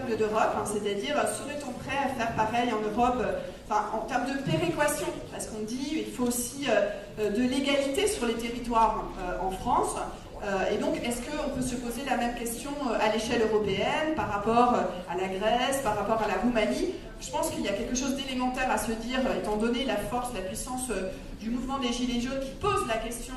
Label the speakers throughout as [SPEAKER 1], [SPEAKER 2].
[SPEAKER 1] peuples d'Europe, hein, c'est-à-dire serait-on prêt à faire pareil en Europe, en termes de péréquation, parce qu'on dit il faut aussi de l'égalité sur les territoires en France. Et donc, est-ce qu'on peut se poser la même question à l'échelle européenne, par rapport à la Grèce, par rapport à la Roumanie? Je pense qu'il y a quelque chose d'élémentaire à se dire, étant donné la force, la puissance du mouvement des Gilets jaunes, qui pose la question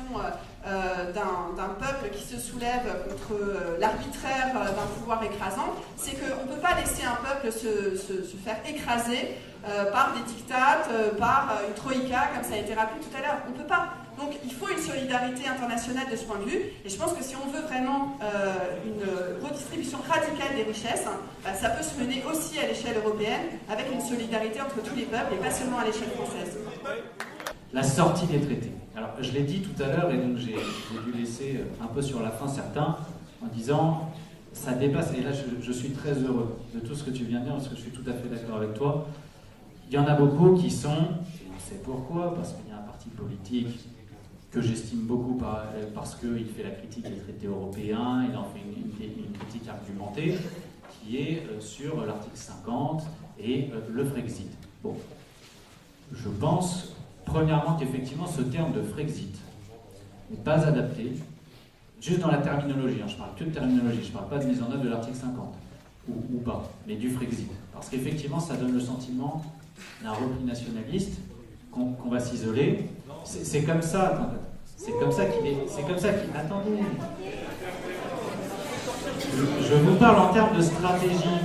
[SPEAKER 1] d'un peuple qui se soulève contre l'arbitraire d'un pouvoir écrasant, c'est qu'on ne peut pas laisser un peuple se faire écraser par des diktats, par une troïka, comme ça a été rappelé tout à l'heure. On ne peut pas. Donc il faut une solidarité internationale de ce point de vue, et je pense que si on veut vraiment une redistribution radicale des richesses, ça peut se mener aussi à l'échelle européenne, avec une solidarité entre tous les peuples, et pas seulement à l'échelle française.
[SPEAKER 2] La sortie des traités. Alors je l'ai dit tout à l'heure, et donc j'ai dû laisser un peu sur la fin certains, en disant, ça dépasse, et là je suis très heureux de tout ce que tu viens de dire, parce que je suis tout à fait d'accord avec toi. Il y en a beaucoup qui sont, et on sait pourquoi, parce qu'il y a un parti politique que j'estime beaucoup parce qu'il fait la critique des traités européens, il en fait une critique argumentée, qui est sur l'article 50 et le Frexit. Bon, je pense, premièrement, qu'effectivement, ce terme de Frexit n'est pas adapté, juste dans la terminologie, hein, je parle que de terminologie, je ne parle pas de mise en œuvre de l'article 50, ou pas, mais du Frexit. Parce qu'effectivement, ça donne le sentiment d'un repli nationaliste, qu'on va s'isoler. C'est comme ça, attendez. C'est comme ça qu'il est. C'est comme ça qu'il. Attendez. Je vous parle en termes de stratégie.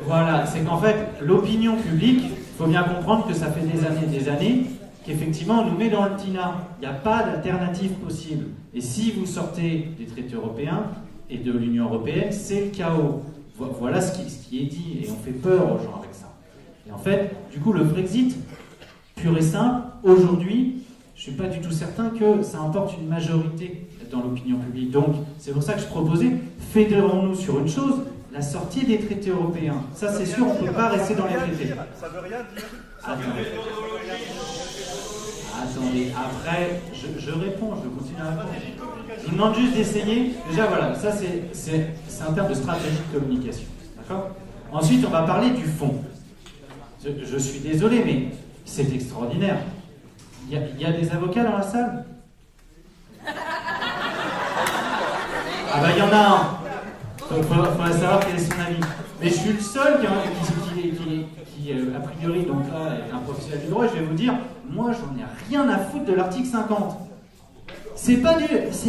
[SPEAKER 2] Voilà, c'est qu'en fait, l'opinion publique, il faut bien comprendre que ça fait des années, qu'effectivement, on nous met dans le TINA. Il n'y a pas d'alternative possible. Et si vous sortez des traités européens et de l'Union européenne, c'est le chaos. Voilà ce qui est dit, et on fait peur aux gens avec ça. Et en fait, du coup, le Brexit, pur et simple, aujourd'hui, je ne suis pas du tout certain que ça emporte une majorité dans l'opinion publique. Donc, c'est pour ça que je proposais, fédérons-nous sur une chose, la sortie des traités européens. Ça, c'est sûr, on ne peut pas rester dans les traités.
[SPEAKER 3] Ça veut rien dire.
[SPEAKER 2] Attendez, après, je réponds, je continue à répondre. Je vous demande juste d'essayer. Déjà, voilà, ça, c'est un terme de stratégie de communication. D'accord ? Ensuite, on va parler du fond. Je suis désolé, mais c'est extraordinaire. Il y a des avocats dans la salle? Ah bah il y en a un. Faudrait savoir quel est son avis. Mais je suis le seul qui a priori, donc là, est un professionnel du droit. Je vais vous dire, moi j'en ai rien à foutre de l'article 50.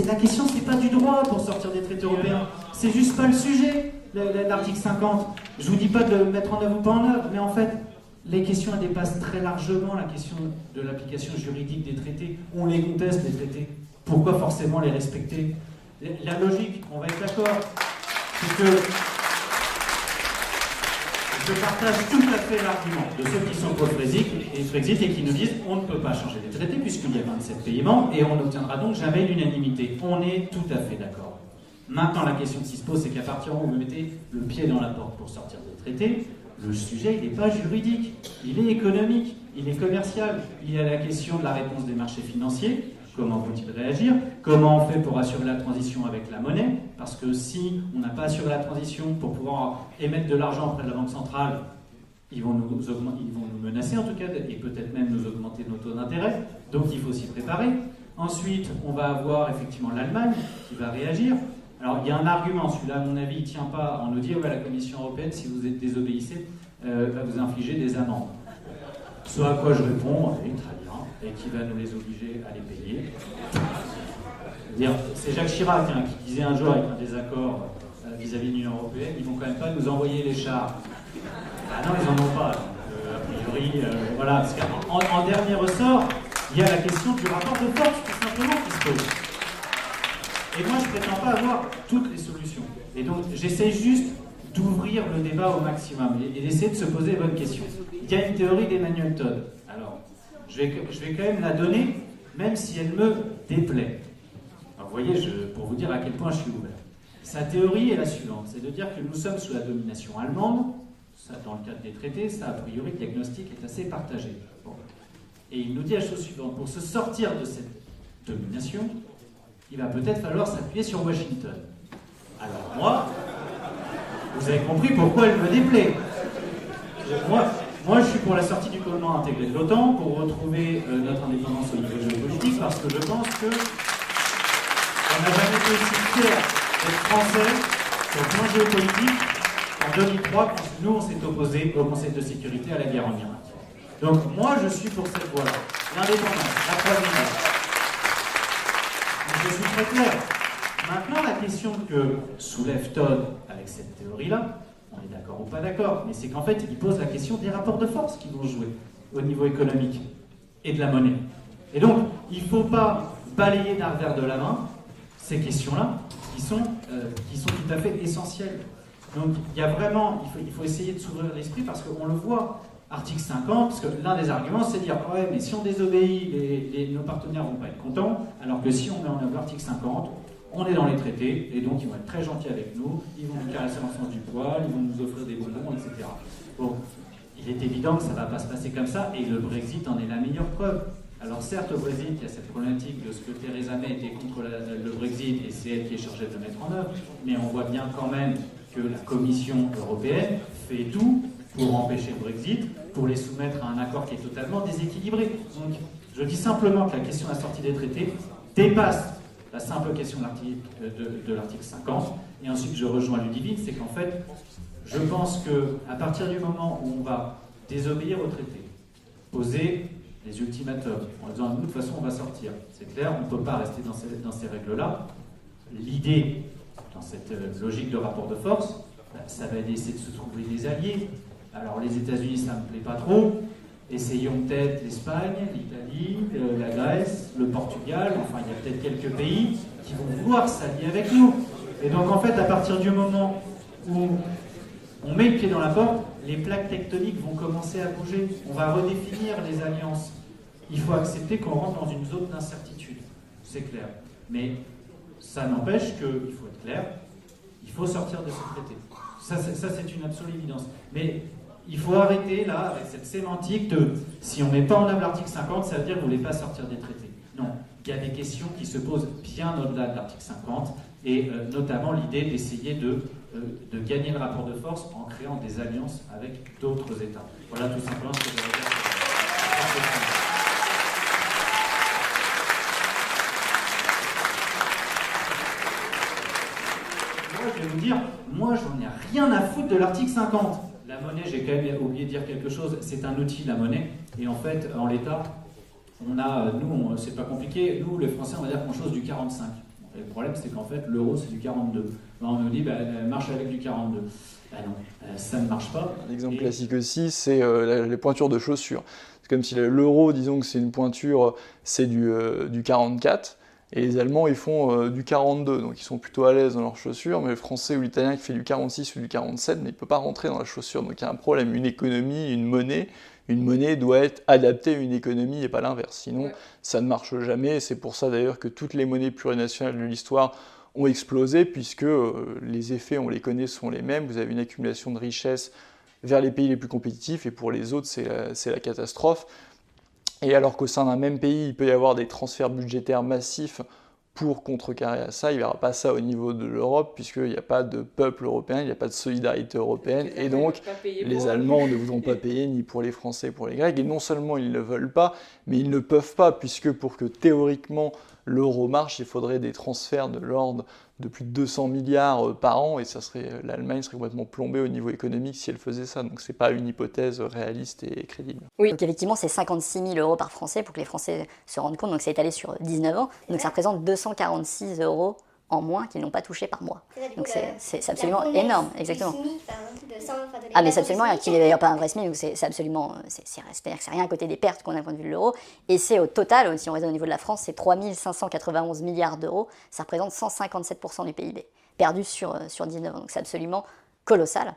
[SPEAKER 2] La question, c'est pas du droit pour sortir des traités européens. C'est juste pas le sujet, l'article 50. Je vous dis pas de le mettre en œuvre ou pas en œuvre, mais en fait, les questions elles dépassent très largement la question de l'application juridique des traités. On les conteste, les traités. Pourquoi forcément les respecter? La logique, on va être d'accord, c'est que je partage tout à fait l'argument de ceux qui sont pour le Brexit et qui nous disent on ne peut pas changer les traités puisqu'il y a 27 pays membres et on n'obtiendra donc jamais l'unanimité. On est tout à fait d'accord. Maintenant, la question qui se pose, c'est qu'à partir du moment où vous mettez le pied dans la porte pour sortir des traités, le sujet, il n'est pas juridique, il est économique, il est commercial. Il y a la question de la réponse des marchés financiers. Comment vont-ils réagir? Comment on fait pour assurer la transition avec la monnaie? Parce que si on n'a pas assuré la transition pour pouvoir émettre de l'argent auprès de la Banque centrale, ils vont nous menacer en tout cas, et peut-être même nous augmenter nos taux d'intérêt. Donc il faut s'y préparer. Ensuite, on va avoir effectivement l'Allemagne qui va réagir. Alors il y a un argument, celui-là à mon avis il ne tient pas. On nous dit la Commission européenne, si vous désobéissez, va vous infliger des amendes. Ce à quoi je réponds, oui, très bien, et qui va nous les obliger à les payer. C'est Jacques Chirac qui disait un jour avec un désaccord vis-à-vis de l'Union européenne, ils vont quand même pas nous envoyer les chars. Ah non, ils n'en ont pas. A priori, voilà. Parce qu'en dernier ressort, il y a la question du rapport de force, tout simplement, qui se pose. Et moi, je ne prétends pas avoir toutes les solutions. Et donc, j'essaie juste d'ouvrir le débat au maximum et d'essayer de se poser les bonnes questions. Il y a une théorie d'Emmanuel Todd. Alors, je vais quand même la donner, même si elle me déplaît. Alors, vous voyez, pour vous dire à quel point je suis ouvert. Sa théorie est la suivante, c'est de dire que nous sommes sous la domination allemande. Ça, dans le cadre des traités, ça, a priori, le diagnostic est assez partagé. Bon. Et il nous dit la chose suivante, pour se sortir de cette domination, il va peut-être falloir s'appuyer sur Washington. Alors moi, Vous avez compris pourquoi elle me déplaît. Moi, je suis pour la sortie du commandement intégré de l'OTAN, pour retrouver notre indépendance au niveau géopolitique, parce que je pense que on n'a jamais été aussi fiers d'être français sur le plan géopolitique en 2003, quand nous, on s'est opposé au Conseil de sécurité à la guerre en Irak. Donc, moi, je suis pour cette voie-là. L'indépendance, la troisième voie. Je suis très clair. Maintenant, la question que soulève Todd avec cette théorie-là, on est d'accord ou pas d'accord, mais c'est qu'en fait, il pose la question des rapports de force qui vont jouer au niveau économique et de la monnaie. Et donc, il ne faut pas balayer d'un revers de la main ces questions-là qui sont tout à fait essentielles. Donc, il y a vraiment, il faut essayer de s'ouvrir l'esprit parce qu'on le voit. Article 50, parce que l'un des arguments, c'est de dire ouais, mais si on désobéit, nos partenaires ne vont pas être contents, alors que si on met en œuvre l'article 50, on est dans les traités, et donc ils vont être très gentils avec nous, ils vont nous caresser dans le sens du poil, ils vont nous offrir des bonbons, etc. Bon, il est évident que ça ne va pas se passer comme ça, et le Brexit en est la meilleure preuve. Alors certes, au Brexit, il y a cette problématique de ce que Theresa May était contre le Brexit, et c'est elle qui est chargée de le mettre en œuvre, mais on voit bien quand même que la Commission européenne fait tout pour empêcher le Brexit, pour les soumettre à un accord qui est totalement déséquilibré. Donc, je dis simplement que la question de la sortie des traités dépasse la simple question de l'article 50. Et ensuite, je rejoins Ludivine, c'est qu'en fait, je pense qu'à partir du moment où on va désobéir aux traités, poser des ultimatums, en disant, nous, de toute façon, on va sortir. C'est clair, on ne peut pas rester dans ces règles-là. L'idée, dans cette logique de rapport de force, ça va essayer de se trouver des alliés. Alors les États-Unis, ça ne me plaît pas trop. Essayons peut-être l'Espagne, l'Italie, la Grèce, le Portugal. Enfin, il y a peut-être quelques pays qui vont vouloir s'allier avec nous. Et donc, en fait, à partir du moment où on met le pied dans la porte, les plaques tectoniques vont commencer à bouger. On va redéfinir les alliances. Il faut accepter qu'on rentre dans une zone d'incertitude. C'est clair. Mais ça n'empêche qu'il faut être clair. Il faut sortir de ce traité. Ça, c'est une absolue évidence. Mais il faut arrêter, là, avec cette sémantique de « si on ne met pas en œuvre l'article 50, ça veut dire que vous ne voulez pas sortir des traités ». Non, il y a des questions qui se posent bien au-delà de l'article 50, et notamment l'idée d'essayer de gagner le rapport de force en créant des alliances avec d'autres États. Voilà tout simplement ce que je veux dire. Moi, je vais vous dire, moi, j'en ai rien à foutre de l'article 50. La monnaie, j'ai quand même oublié de dire quelque chose, c'est un outil, la monnaie, et en fait, en l'état, on a, nous, c'est pas compliqué, nous, les Français, on va dire qu'on chose du 45. Et le problème, c'est qu'en fait, l'euro, c'est du 42. Là, on nous dit, marche avec du 42. Non, ça ne marche pas.
[SPEAKER 3] Un exemple classique aussi, c'est les pointures de chaussures. C'est comme si l'euro, disons que c'est une pointure, c'est du 44, et les Allemands, ils font du 42, donc ils sont plutôt à l'aise dans leurs chaussures, mais le Français ou l'Italien qui fait du 46 ou du 47, mais il ne peut pas rentrer dans la chaussure. Donc il y a un problème, une économie, une monnaie doit être adaptée à une économie et pas l'inverse, sinon ça ne marche jamais. C'est pour ça d'ailleurs que toutes les monnaies plurinationales de l'histoire ont explosé, puisque les effets, on les connaît, sont les mêmes. Vous avez une accumulation de richesses vers les pays les plus compétitifs, et pour les autres, c'est la catastrophe. Et alors qu'au sein d'un même pays, il peut y avoir des transferts budgétaires massifs pour contrecarrer à ça, il n'y aura pas ça au niveau de l'Europe, puisqu'il n'y a pas de peuple européen, il n'y a pas de solidarité européenne, et donc les Allemands ne voudront pas payer, ni pour les Français, ni pour les Grecs, et non seulement ils ne veulent pas, mais ils ne peuvent pas, puisque pour que théoriquement l'euro marche, il faudrait des transferts de l'ordre de plus de 200 milliards par an, et l'Allemagne serait complètement plombée au niveau économique si elle faisait ça. Donc c'est pas une hypothèse réaliste et crédible.
[SPEAKER 4] Oui, donc effectivement c'est 56 000 euros par Français pour que les Français se rendent compte, donc c'est étalé sur 19 ans, donc ça représente 246 euros en moins qu'ils n'ont pas touché par mois. Donc c'est absolument énorme, exactement. Ah mais c'est absolument, qui n'est d'ailleurs pas un vrai SMIC, donc c'est absolument, c'est-à-dire que c'est rien à côté des pertes qu'on a d'un point de vue de l'euro, et c'est au total, si on raisonne au niveau de la France, c'est 3 591 milliards d'euros, ça représente 157% du PIB, perdu sur 19 ans, donc c'est absolument colossal.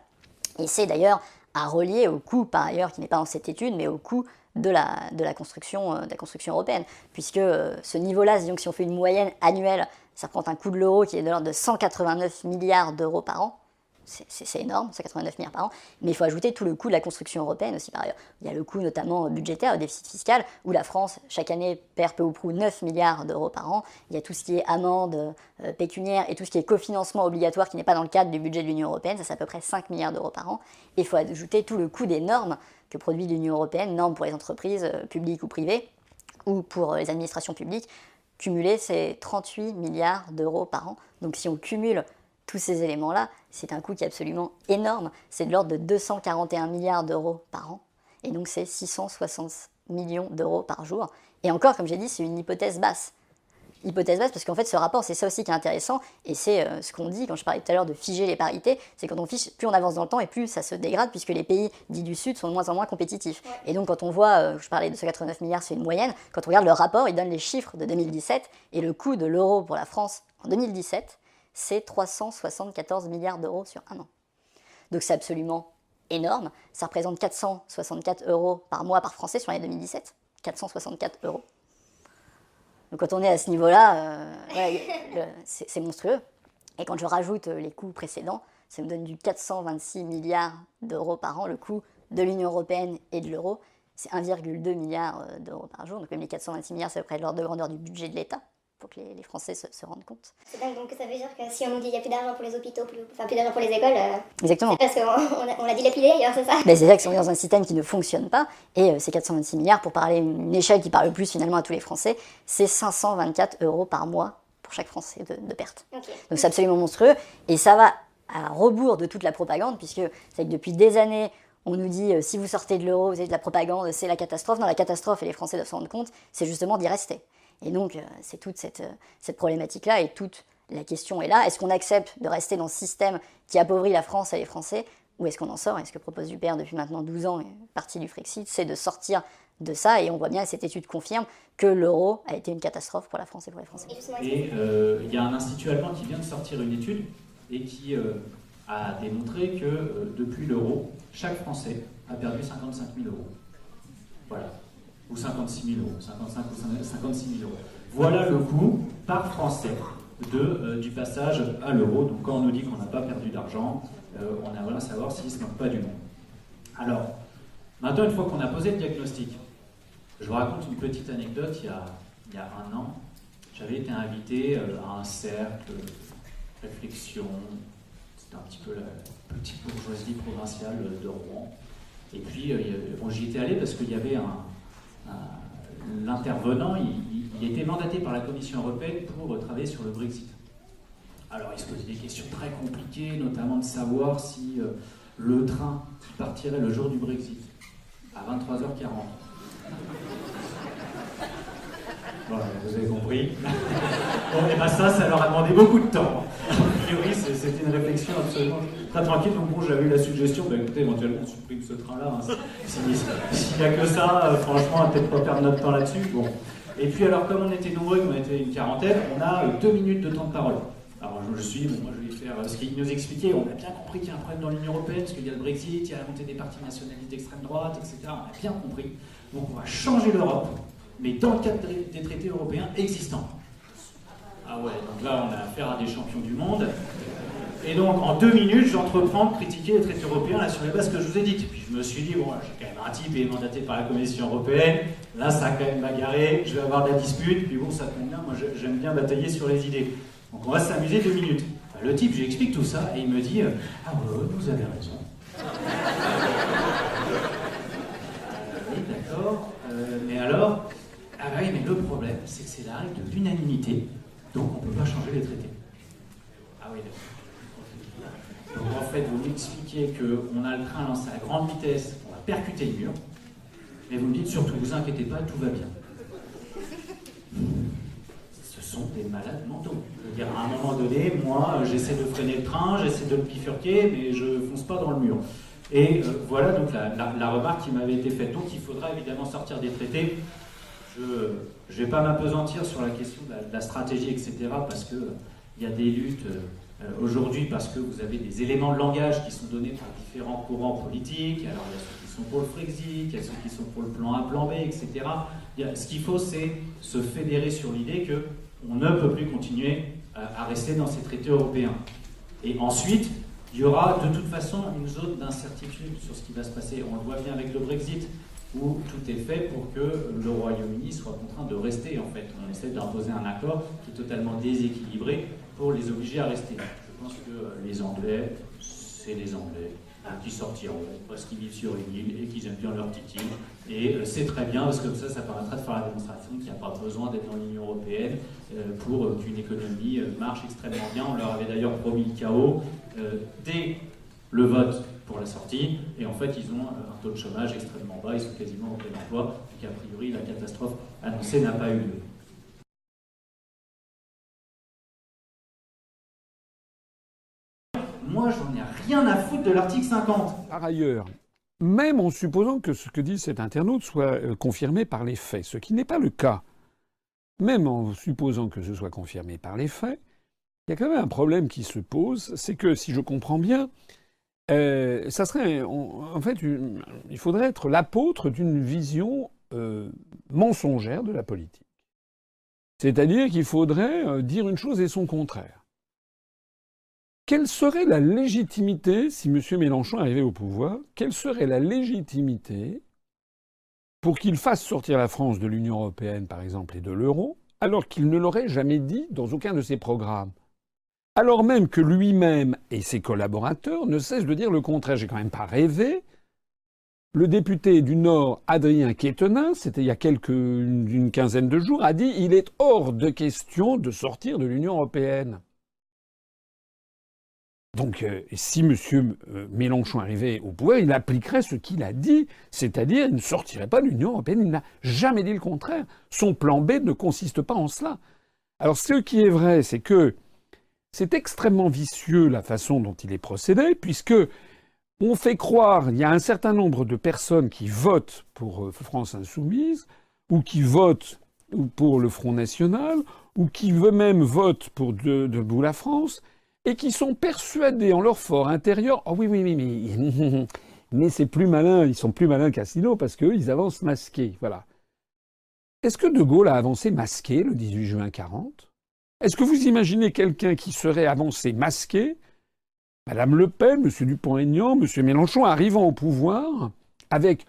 [SPEAKER 4] Et c'est d'ailleurs à relier au coût, par ailleurs, qui n'est pas dans cette étude, mais au coût de la construction européenne, puisque ce niveau-là, disons que si on fait une moyenne annuelle, ça représente un coût de l'euro qui est de l'ordre de 189 milliards d'euros par an, c'est énorme, 189 milliards par an, mais il faut ajouter tout le coût de la construction européenne aussi par ailleurs. Il y a le coût notamment budgétaire, le déficit fiscal, où la France, chaque année, perd peu ou prou 9 milliards d'euros par an. Il y a tout ce qui est amende pécuniaire et tout ce qui est cofinancement obligatoire qui n'est pas dans le cadre du budget de l'Union européenne, ça c'est à peu près 5 milliards d'euros par an. Et il faut ajouter tout le coût des normes que produit l'Union européenne, normes pour les entreprises publiques ou privées, ou pour les administrations publiques. Cumulé, c'est 38 milliards d'euros par an. Donc si on cumule tous ces éléments-là, c'est un coût qui est absolument énorme. C'est de l'ordre de 241 milliards d'euros par an. Et donc c'est 660 millions d'euros par jour. Et encore, comme j'ai dit, c'est une hypothèse basse. Hypothèse basse parce qu'en fait, ce rapport, c'est ça aussi qui est intéressant. Et c'est ce qu'on dit quand je parlais tout à l'heure de figer les parités. C'est quand on fiche, plus on avance dans le temps et plus ça se dégrade puisque les pays dits du Sud sont de moins en moins compétitifs. Et donc quand on voit, je parlais de 189 milliards, c'est une moyenne. Quand on regarde le rapport, il donne les chiffres de 2017. Et le coût de l'euro pour la France en 2017, c'est 374 milliards d'euros sur un an. Donc c'est absolument énorme. Ça représente 464 euros par mois par Français sur l'année 2017. 464 euros. Donc quand on est à ce niveau-là, c'est monstrueux. Et quand je rajoute les coûts précédents, ça me donne du 426 milliards d'euros par an, le coût de l'Union européenne et de l'euro. C'est 1,2 milliard d'euros par jour. Donc même les 426 milliards, c'est à peu près de l'ordre de grandeur du budget de l'État. Pour que les Français se rendent compte.
[SPEAKER 5] C'est dingue, donc ça veut dire que si on nous dit qu'il n'y a plus d'argent pour les hôpitaux, plus d'argent pour les écoles,
[SPEAKER 4] exactement.
[SPEAKER 5] C'est parce qu'on l'a dilapidé ailleurs, c'est ça?
[SPEAKER 4] Ben c'est vrai que on est dans un système qui ne fonctionne pas, et ces 426 milliards, pour parler une échelle qui parle le plus finalement à tous les Français, c'est 524 euros par mois pour chaque Français de perte.
[SPEAKER 5] Okay.
[SPEAKER 4] Donc c'est absolument monstrueux, et ça va à rebours de toute la propagande, puisque c'est que depuis des années, on nous dit si vous sortez de l'euro, vous avez de la propagande, c'est la catastrophe. Non, la catastrophe, et les Français doivent s'en rendre compte, c'est justement d'y rester. Et donc, c'est toute cette problématique-là, et toute la question est là. Est-ce qu'on accepte de rester dans ce système qui appauvrit la France et les Français, ou est-ce qu'on en sort? Et ce que propose Juppert depuis maintenant 12 ans, et partie du Frexit, c'est de sortir de ça. Et on voit bien, et cette étude confirme, que l'euro a été une catastrophe pour la France et pour les Français.
[SPEAKER 2] Et il y a un institut allemand qui vient de sortir une étude, et qui a démontré que depuis l'euro, chaque Français a perdu 55 000 euros. Voilà. Ou 56 000 euros, 55 ou 56 000 euros. Voilà le coût par Français du passage à l'euro. Donc quand on nous dit qu'on n'a pas perdu d'argent, on aimerait à savoir s'il ne se moque pas du monde. Alors, maintenant, une fois qu'on a posé le diagnostic, je vous raconte une petite anecdote. Il y a un an, j'avais été invité à un cercle réflexion. C'était un petit peu la petite bourgeoisie provinciale de Rouen. Et puis, j'y étais allé parce qu'il y avait l'intervenant, il était mandaté par la Commission européenne pour travailler sur le Brexit. Alors il se posait des questions très compliquées, notamment de savoir si le train qui partirait le jour du Brexit, à 23h40. Voilà, vous avez compris. Bon, et bien ça leur a demandé beaucoup de temps. A priori, c'était une réflexion absolument très tranquille. Donc bon, j'avais eu la suggestion, écoutez, éventuellement on supprime ce train-là. Hein. S'il n'y a que ça, franchement, on va peut-être pas perdre notre temps là-dessus. Bon. Et puis alors, comme on était nombreux, on était une quarantaine, on a 2 minutes de temps de parole. Alors je me suis dit, moi je vais faire ce qu'il nous expliquait. On a bien compris qu'il y a un problème dans l'Union européenne, parce qu'il y a le Brexit, il y a la montée des partis nationalistes d'extrême droite, etc. On a bien compris. Donc on va changer l'Europe, mais dans le cadre des traités européens existants. Ah ouais, donc là on a affaire à des champions du monde. Et donc en 2 minutes, j'entreprends de critiquer les traités européens là, sur les bases que je vous ai dites. Puis je me suis dit, bon, j'ai quand même un type qui est mandaté par la Commission européenne, là ça a quand même bagarré, je vais avoir de la dispute, puis bon, ça tombe bien, moi j'aime bien batailler sur les idées. Donc on va s'amuser 2 minutes. Enfin, le type, je lui explique tout ça, et il me dit, ah ouais, vous avez raison. Oui, d'accord, mais alors, ah bah oui, mais le problème, c'est que c'est la règle de l'unanimité, donc on ne peut pas changer les traités. Ah oui, d'accord. Donc en fait, vous m'expliquez qu'on a le train lancé à grande vitesse, on va percuter le mur, mais vous me dites surtout, vous inquiétez pas, tout va bien. Ce sont des malades mentaux. Je veux dire, à un moment donné, moi, j'essaie de freiner le train, j'essaie de le bifurquer, mais je ne fonce pas dans le mur. Et voilà donc la remarque qui m'avait été faite. Donc il faudra évidemment sortir des traités. Je ne vais pas m'apesantir sur la question de la stratégie, etc., parce qu'il y a des luttes aujourd'hui, parce que vous avez des éléments de langage qui sont donnés par différents courants politiques. Alors il y a ceux qui sont pour le Frexit, il y a ceux qui sont pour le plan A, plan B, etc. Ce qu'il faut, c'est se fédérer sur l'idée qu'on ne peut plus continuer à rester dans ces traités européens. Et ensuite, Il y aura de toute façon une zone d'incertitude sur ce qui va se passer. On le voit bien avec le Brexit, où tout est fait pour que le Royaume-Uni soit contraint de rester, en fait. On essaie d'imposer un accord qui est totalement déséquilibré pour les obliger à rester. Je pense que les Anglais, c'est les Anglais qui sortiront parce qu'ils vivent sur une île et qu'ils aiment bien leur petite île. Et c'est très bien parce que comme ça permettra de faire la démonstration qu'il n'y a pas besoin d'être dans l'Union européenne pour qu'une économie marche extrêmement bien. On leur avait d'ailleurs promis le chaos dès le vote pour la sortie, et en fait ils ont un taux de chômage extrêmement bas, ils sont quasiment au plein emploi, et qu'a priori la catastrophe annoncée n'a pas eu lieu. Moi, j'en ai rien à foutre de l'article 50.
[SPEAKER 6] Par ailleurs, même en supposant que ce que dit cet internaute soit confirmé par les faits, ce qui n'est pas le cas, même en supposant que ce soit confirmé par les faits, il y a quand même un problème qui se pose, c'est que, si je comprends bien, ça serait, en fait, il faudrait être l'apôtre d'une vision mensongère de la politique. C'est-à-dire qu'il faudrait dire une chose et son contraire. Quelle serait la légitimité, si M. Mélenchon arrivait au pouvoir, quelle serait la légitimité pour qu'il fasse sortir la France de l'Union européenne, par exemple, et de l'euro, alors qu'il ne l'aurait jamais dit dans aucun de ses programmes? Alors même que lui-même et ses collaborateurs ne cessent de dire le contraire. J'ai quand même pas rêvé. Le député du Nord, Adrien Quétenin, c'était il y a une quinzaine de jours, a dit « Il est hors de question de sortir de l'Union européenne ». Donc, si M. Mélenchon arrivait au pouvoir, il appliquerait ce qu'il a dit, c'est-à-dire il ne sortirait pas de l'Union européenne. Il n'a jamais dit le contraire. Son plan B ne consiste pas en cela. Alors, ce qui est vrai, c'est que c'est extrêmement vicieux la façon dont il est procédé, puisque on fait croire, il y a un certain nombre de personnes qui votent pour France Insoumise, ou qui votent pour le Front National, ou qui eux-mêmes votent pour Debout la France, et qui sont persuadés en leur fort intérieur, oh oui, mais c'est plus malin, ils sont plus malins qu'Asselineau parce qu'eux, ils avancent masqués, voilà. Est-ce que De Gaulle a avancé masqué le 18 juin 40 ? Est-ce que vous imaginez quelqu'un qui serait avancé masqué, Madame Le Pen, M. Dupont-Aignan, M. Mélenchon arrivant au pouvoir, avec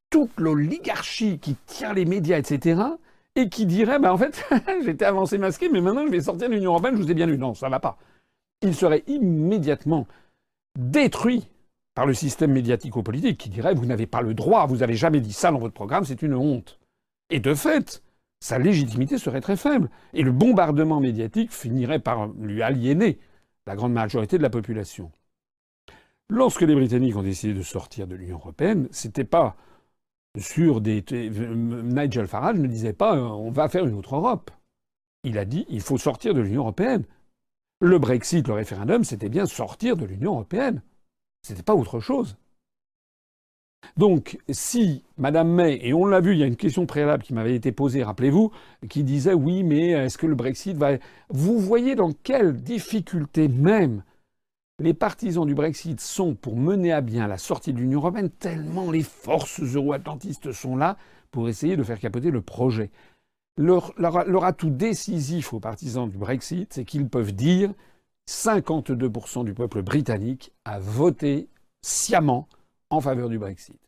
[SPEAKER 6] toute l'oligarchie qui tient les médias, etc., et qui dirait, en fait, j'étais avancé masqué, mais maintenant je vais sortir de l'Union européenne, je vous ai bien lu. Non, ça va pas. Il serait immédiatement détruit par le système médiatico-politique qui dirait « Vous n'avez pas le droit, vous n'avez jamais dit ça dans votre programme, c'est une honte ». Et de fait, sa légitimité serait très faible. Et le bombardement médiatique finirait par lui aliéner la grande majorité de la population. Lorsque les Britanniques ont décidé de sortir de l'Union européenne, c'était pas sur des... Nigel Farage ne disait pas « On va faire une autre Europe ». Il a dit « Il faut sortir de l'Union européenne ». Le Brexit, le référendum, c'était bien sortir de l'Union européenne. C'était pas autre chose. Donc, si Madame May, et on l'a vu, il y a une question préalable qui m'avait été posée, rappelez-vous, qui disait oui, mais est-ce que le Brexit va... Vous voyez dans quelle difficulté même les partisans du Brexit sont pour mener à bien la sortie de l'Union européenne, tellement les forces euro-atlantistes sont là pour essayer de faire capoter le projet. Leur atout décisif aux partisans du Brexit, c'est qu'ils peuvent dire 52% du peuple britannique a voté sciemment en faveur du Brexit.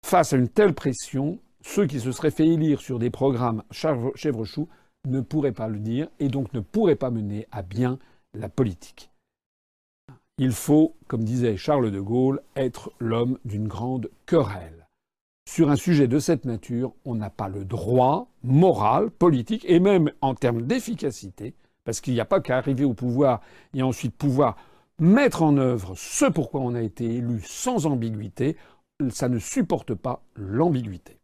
[SPEAKER 6] Face à une telle pression, ceux qui se seraient fait élire sur des programmes chèvre-chou ne pourraient pas le dire et donc ne pourraient pas mener à bien la politique. Il faut, comme disait Charles de Gaulle, être l'homme d'une grande querelle. Sur un sujet de cette nature, on n'a pas le droit moral, politique, et même en termes d'efficacité, parce qu'il n'y a pas qu'à arriver au pouvoir et ensuite pouvoir mettre en œuvre ce pourquoi on a été élu sans ambiguïté, ça ne supporte pas l'ambiguïté.